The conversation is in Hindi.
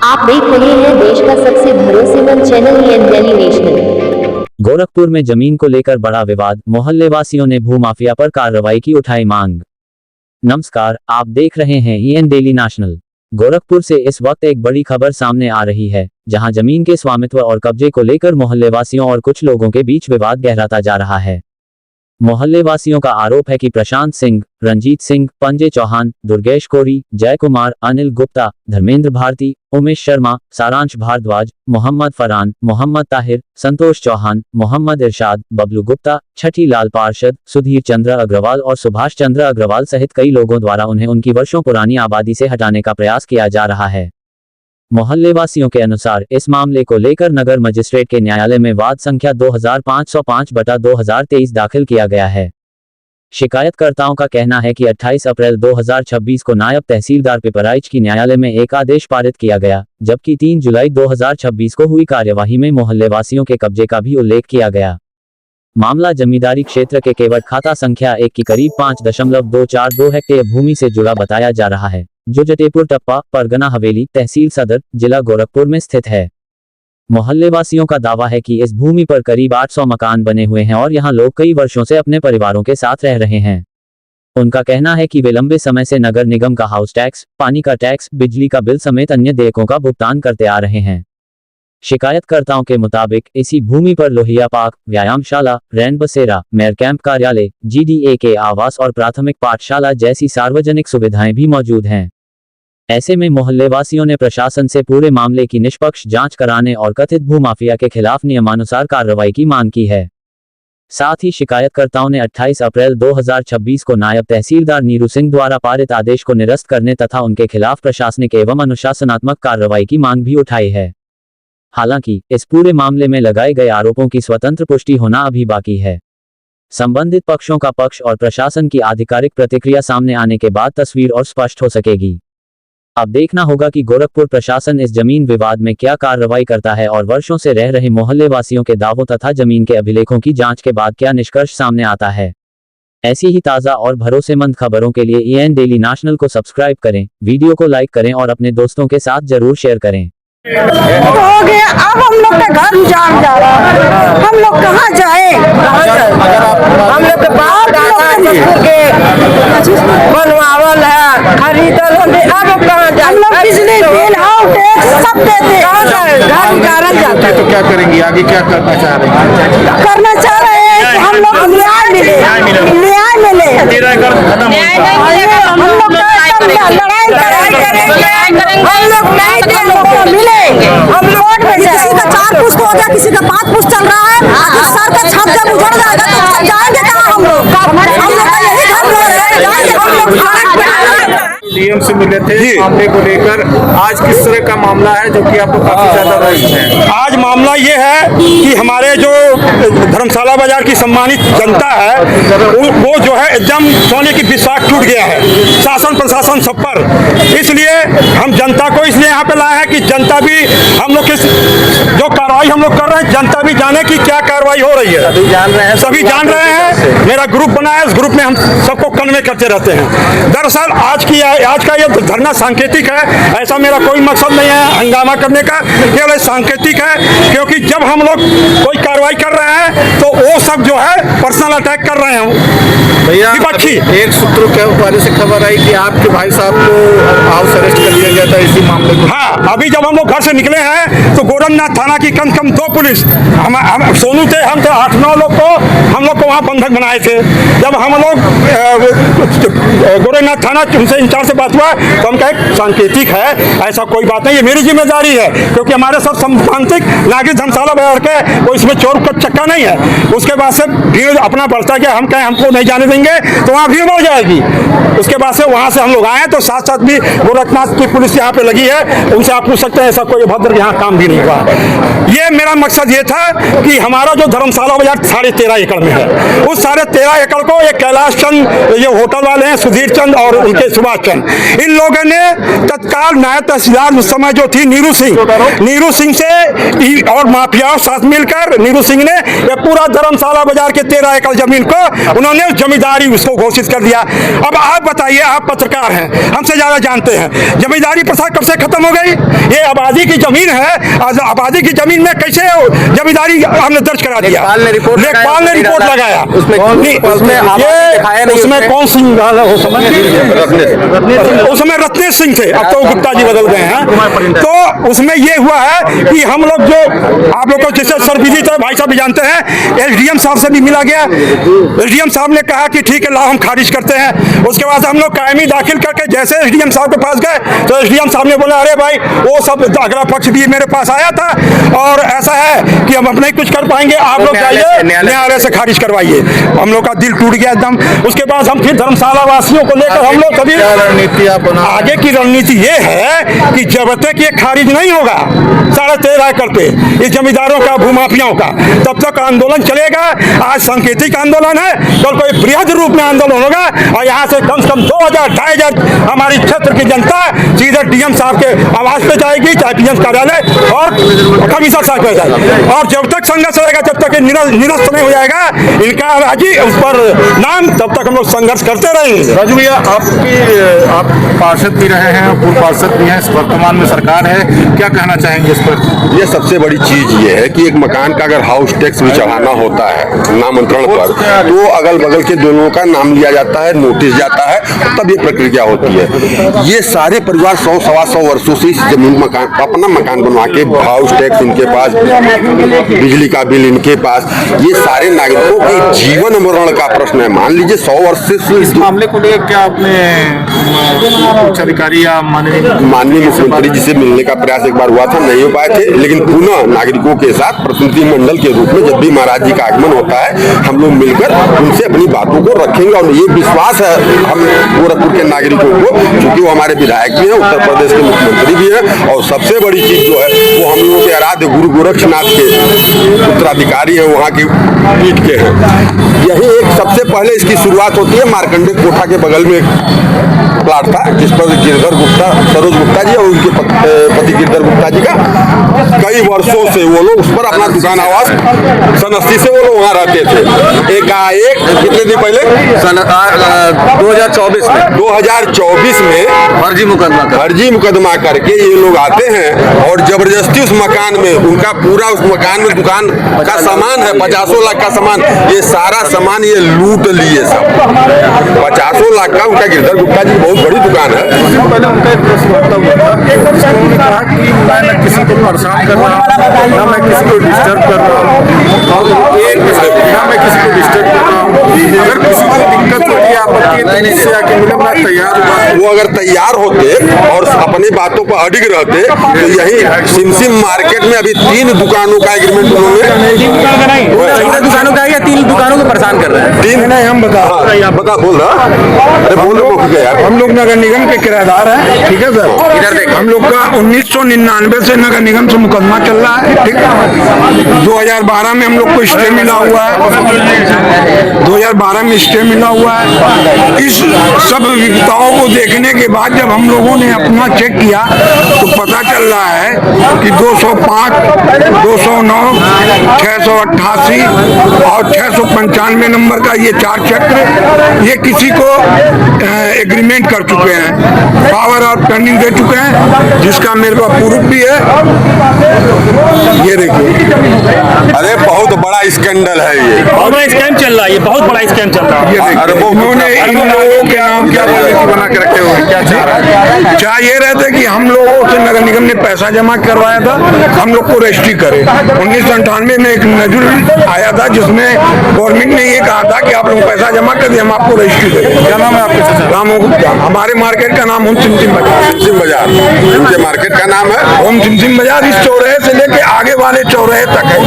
आप देख रहे हैं देश का सबसे भरोसेमंद channel EN daily national. Gorakhpur में जमीन को लेकर बड़ा विवाद, मोहल्लेवासियों ने भूमाफिया पर कार्रवाई की उठाई मांग। नमस्कार, आप देख रहे हैं ईएन डेली नेशनल। गोरखपुर से इस वक्त एक बड़ी खबर सामने आ रही है, जहां जमीन के स्वामित्व और कब्जे को लेकर मोहल्लेवासियों और कुछ लोगों के बीच विवाद गहराता जा रहा है। मोहल्लेवासियों का आरोप है कि प्रशांत सिंह, रंजीत सिंह, पंजे चौहान, दुर्गेश कोरी, जय कुमार, अनिल गुप्ता, धर्मेंद्र भारती, उमेश शर्मा, सारांश भारद्वाज, मोहम्मद फरहान, मोहम्मद ताहिर, संतोष चौहान, मोहम्मद इरशाद, बबलू गुप्ता, छठी लाल पार्षद, सुधीर चंद्र अग्रवाल और सुभाष चंद्र अग्रवाल सहित कई लोगों द्वारा उन्हें उनकी वर्षों पुरानी आबादी से हटाने का प्रयास किया जा रहा है। मोहल्लेवासियों के अनुसार इस मामले को लेकर नगर मजिस्ट्रेट के न्यायालय में वाद संख्या 2505/2023 दाखिल किया गया है। शिकायतकर्ताओं का कहना है कि 28 अप्रैल 2026 को नायब तहसीलदार पिपराइच की न्यायालय में एक आदेश पारित किया गया, जबकि 3 जुलाई 2026 को हुई कार्यवाही में मोहल्लेवासियों के कब्जे का भी उल्लेख किया गया। मामला जमींदारी क्षेत्र के केवट खाता संख्या 1 की करीब 5.242 हेक्टेयर भूमि से जुड़ा बताया जा रहा है, जो जटेपुर टप्पा, परगना हवेली, तहसील सदर, जिला गोरखपुर में स्थित है। मोहल्लेवासियों का दावा है कि इस भूमि पर करीब 800 मकान बने हुए हैं और यहां लोग कई वर्षों से अपने परिवारों के साथ रह रहे हैं। उनका कहना है कि वे लंबे समय से नगर निगम का हाउस टैक्स, पानी का टैक्स, बिजली का बिल समेत अन्य देयकों का भुगतान करते आ रहे हैं। शिकायतकर्ताओं के मुताबिक इसी भूमि पर लोहिया पार्क, व्यायामशाला, रैन बसेरा, मेयर कैंप कार्यालय, जीडीए के आवास और प्राथमिक पाठशाला जैसी सार्वजनिक सुविधाएं भी मौजूद हैं। ऐसे में मोहल्लेवासियों ने प्रशासन से पूरे मामले की निष्पक्ष जांच कराने और कथित भूमाफिया के खिलाफ नियमानुसार कार्रवाई की मांग की है। साथ ही शिकायतकर्ताओं ने 28 अप्रैल 2026 को नायब तहसीलदार नीरू सिंह द्वारा पारित आदेश को निरस्त करने तथा उनके खिलाफ प्रशासनिक एवं अनुशासनात्मक कार्रवाई की मांग भी उठाई है। हालांकि इस पूरे मामले में लगाए गए आरोपों की स्वतंत्र पुष्टि होना अभी बाकी है। संबंधित पक्षों का पक्ष और प्रशासन की आधिकारिक प्रतिक्रिया सामने आने के बाद तस्वीर और स्पष्ट हो सकेगी। अब देखना होगा कि गोरखपुर प्रशासन इस जमीन विवाद में क्या कार्रवाई करता है और वर्षों से रह रहे मोहल्लेवासियों के दावों तथा जमीन के अभिलेखों की जांच के बाद क्या निष्कर्ष सामने आता है। ऐसी ही ताज़ा और भरोसेमंद खबरों के लिए ईएन डेली नेशनल को सब्सक्राइब करें, वीडियो को लाइक करें और अपने दोस्तों के साथ जरूर शेयर करें। हो गया, अब हम लोग का घर उजाड़ जा रहा है, हम लोग कहाँ जाए? हम लोग के बाहर बनवावल है, खरीदल है, अब कहाँ जाए? हम लोग बिजली बिल, हाउस टैक्स सब देते, घर उजाड़ल जाता है। तो क्या करेंगी आगे, क्या करना चाह रहे हैं? करना चाह रहे हैं कि हम लोग न्याय मिले, न्याय मिले। हम लोग लड़ाई करेंगे, हम लोग मिले, हम लोग किसी का 4 पुश्त हो गया, किसी का 5 पुश्त चल रहा है, सर का छत जब उजड़ जाएगा तो जाएंगे कहाँ हम लोग? हम लोग का यही घर है, जाएंगे हम लोग। डीएम से मिले थे मामले को लेकर, आज किस तरह का मामला है जो कि आपको काफी ज्यादा रही है? आज मामला ये है कि हमारे जो धर्मशाला बाजार की सम्मानित जनता है वो जो है एकदम सोने की विश्वास टूट गया है शासन प्रशासन सब पर। इसलिए हम जनता को इसलिए यहाँ पे लाए हैं कि जनता भी हम लोग जो कार्रवाई हम लोग कर रहे हैं, जनता भी जाने की क्या कार्रवाई हो रही है। सभी जान रहे हैं। मेरा ग्रुप बना है, उस ग्रुप में हम सबको कन्वे करते रहते हैं। दरअसल आज का ये धरना सांकेतिक है, ऐसा मेरा कोई मकसद नहीं है हंगामा करने का, केवल सांकेतिक है। क्योंकि जब हम लोग कोई कार्रवाई कर रहे हैं तो वो सब जो है पर्सनल अटैक कर रहे हैं। भैया एक सूत्रों के हवाले से खबर आई कि आपके भाई साहब को हाउस अरेस्ट कर लिया गया था इसी मामले को। हाँ, अभी जब हम लोग घर से निकले हैं तो गोरखनाथ थाना की कम से कम 2 पुलिस, हम सोनू थे, हम थे 8-9 लोग को हम लोग को वहाँ बंधक बनाए थे। जब हम लोग गोरखनाथ थाना उनसे इंचार्ज से बात हुआ तो हम कहे सांकेतिक है, ऐसा कोई बात नहीं, ये मेरी जिम्मेदारी है क्योंकि हमारे सब संबंधित नागरिक धर्मशाला बाजार के कोई इसमें चोर का चक्का नहीं है। उसके बाद से भीड़ अपना बढ़ता गया, हम कहें हमको नहीं जाने देंगे तो वहाँ भीड़ बढ़ जाएगी। उसके बाद से वहाँ से हम लोग आए तो साथ साथ भी गोरखनाथ की पुलिस यहाँ पे लगी है, उनसे आप पूछ सकते हैं, ऐसा कोई भद्र यहाँ काम भी नहीं हुआ। ये मेरा मकसद ये था कि हमारा जो धर्मशाला बाजार 13.5 एकड़ में है, उस 13.5 एकड़ को ये कैलाश चंद, ये होटल वाले हैं सुधीर चंद और उनके सुभाष चंद, इन लोगों ने तत्काल नायब तहसीलदार उस समय जो थी नीरू सिंह से और माफियाओं साथ मिलकर नीरू सिंह ने ये पूरा धर्मशाला बाजार के 13 एकड़ जमीन को उन्होंने जमींदारी उसको घोषित कर दिया। अब आप बताइए, आप पत्रकार सरकार है, हमसे ज्यादा जानते हैं। जमींदारी प्रथा कब से खत्म हो गई? ये आबादी की जमीन है, आबादी की जमीन में कैसे जमींदारी हमने दर्ज करा दिया? लेखपाल ने रिपोर्ट लगाया। उसमें कौन सिंह उसमें रत्नेश सिंह थे, अब तो गुप्ता जी बदल गए हैं। तो उसमें ये हुआ है कि हम लोग जो आप लोग को जैसे सरविदित है, भाई साहब भी जानते हैं, एसडीएम साहब से भी मिला गया। एसडीएम साहब ने कहा कि ठीक है लाओ हम खारिज करते हैं। उसके बाद हम लोग कायमी दाखिल करके जैसे एसडीएम साहब के पास गए तो एसडीएम साहब ने बोला अरे भाई वो सब अगला पक्ष भी मेरे पास आया था और ऐसा है कि हम अब नहीं कुछ कर पाएंगे, आप लोग जाइए न्यायालय से खारिज करवाइए। हम लोग का दिल टूट गया एकदम। उसके बाद हम फिर धर्मशाला वासियों को लेकर हम लोग सभी आगे की रणनीति ये है कि जब तक ये खारिज नहीं होगा 13.5 एकड़ पे इस जमींदारों का, भूमाफियाओं का, तब तक आंदोलन चलेगा। आज सांकेतिक आंदोलन है, कल कोई बृहद रूप में आंदोलन होगा और यहाँ से कम 2,000-2,500 हमारी क्षेत्र की जनता सीधे डीएम साहब के आवास पे जाएगी, चाहे पीएम कार्यालय और कमिश्नर साहब पे जाएगी। और जब तक संघर्ष रहेगा, जब तक निरस्त नहीं हो जाएगा इनका राजी उस पर नाम, तब तक हम लोग संघर्ष करते रहेंगे। राजू भैया, आप पार्षद भी रहे हैं, पूर्व पार्षद भी हैं, वर्तमान में सरकार है, क्या कहना चाहेंगे इस पर? ये सबसे बड़ी चीज ये है कि एक मकान का अगर हाउस टैक्स भी चढ़ाना होता है नामांतरण पर, तो अगल बगल के दोनों का नाम लिया जाता है, नोटिस जाता है, तब ये प्रक्रिया होती है। ये सारे परिवार 100-125 वर्षों से इस जमीन मकान अपना मकान बनवा के, हाउस टैक्स इनके पास, बिजली का बिल इनके पास, ये सारे नागरिकों के जीवन मरण का प्रश्न है। मान लीजिए 100 वर्ष से इस मामले को लेकर क्या आपने उच्च अधिकारी या माननीय मुख्यमंत्री जी से मिलने का प्रयास एक बार हुआ था, नहीं हो पाए थे, लेकिन पुनः नागरिकों के साथ प्रतिनिधि मंडल के रूप में जब भी महाराज जी का आगमन होता है हम लोग मिलकर उनसे अपनी बातों को रखेंगे। और ये विश्वास है हम गोरखपुर के नागरिकों को, क्योंकि वो हमारे विधायक भी हैं, उत्तर प्रदेश के मुख्यमंत्री भी हैं, और सबसे बड़ी चीज जो है वो हम लोगों के आराध्य गुरु गोरक्षनाथ के उत्तराधिकारी हैं, वहाँ की पीठ के हैं। यही एक सबसे पहले इसकी शुरुआत होती है। मार्कंडे कोठा के बगल में एक प्लाट था जिस पर गिरधर गुप्ता, सरोज गुप्ता जी और उनके पति गिरधर गुप्ता जी का कई वर्षों से वो लोग उस पर अपना दुकान आवास सन 80 से वो लोग वहाँ रहते थे। एक कितने दिन पहले 2024 में फर्जी मुकदमा करके ये लोग आते हैं और जबरदस्ती उस मकान में, उनका पूरा उस मकान में दुकान का सामान है, 50 लाख का सामान, ये सारा सामान ये लूट लिए सब। 50 लाख का उनका गिरधर गुप्ता जी बहुत बड़ी दुकान है। पहले उनका एक प्रश्न कहा कि मैं न किसी को परेशान कर रहा हूँ, ना मैं किसी को डिस्टर्ब कर रहा हूँ, ना मैं किसी को डिस्टर्ब कर रहा हूँ। अगर किसी को दिक्कत होती है, आपत्ति है, तो आके मिले, मैं तैयार हूँ। वो अगर तैयार होते और अपनी बातों पर अडिग रहते तो यही सिमसिम मार्केट में अभी 3 दुकानों का एग्रीमेंट उन्होंने, 3 दुकानों का या 3 दुकानों को परेशान कर रहे हैं। 3 नहीं, हम बता बोल रहा, अरे बोल रहे यार। हम लोग नगर निगम के किराएदार हैं, ठीक है सर। इधर देख, हम लोग का 1999 से नगर निगम से मुकदमा चल रहा है, ठीक है। 2012 में हम लोग को स्टे मिला हुआ है, 2012 में स्टे मिला हुआ है। इस सब विविधताओं को देखने के बाद जब हम लोगों ने अपना चेक किया तो पता चल रहा है कि 205, 209, 688 और 695 नंबर का ये 4 चक्र ये किसी को एग्रीमेंट कर चुके हैं, पावर ऑफ टर्निंग दे चुके हैं, जिसका मेरे पास प्रूफ भी है। ये देखिए, अरे बहुत बड़ा स्कैंडल है ये, बहुत बड़ा स्कैम चल रहा है, ये बहुत बड़ा स्कैम चल रहा है। ये देखिए, इन्होंने इन लोगों के नाम क्या बना के रखे हुए, क्या चाह रहा है? चाह ये रहे थे कि हम लोगों से नगर निगम ने पैसा जमा करवाया था, हम लोग को रजिस्ट्री करे। 1998 में एक नजर आया था जिसमें गवर्नमेंट ने ये कहा था कि आप लोग पैसा जमा कर दिए, हम आपको रजिस्ट्री करें। क्या नाम है आपका? राम गुप्ता। हमारे मार्केट का नाम ओम सिमसिम बाजार, इनके मार्केट का नाम है ओम सिमसिम बाजार। इस चौराहे से लेके आगे वाले चौराहे तक है।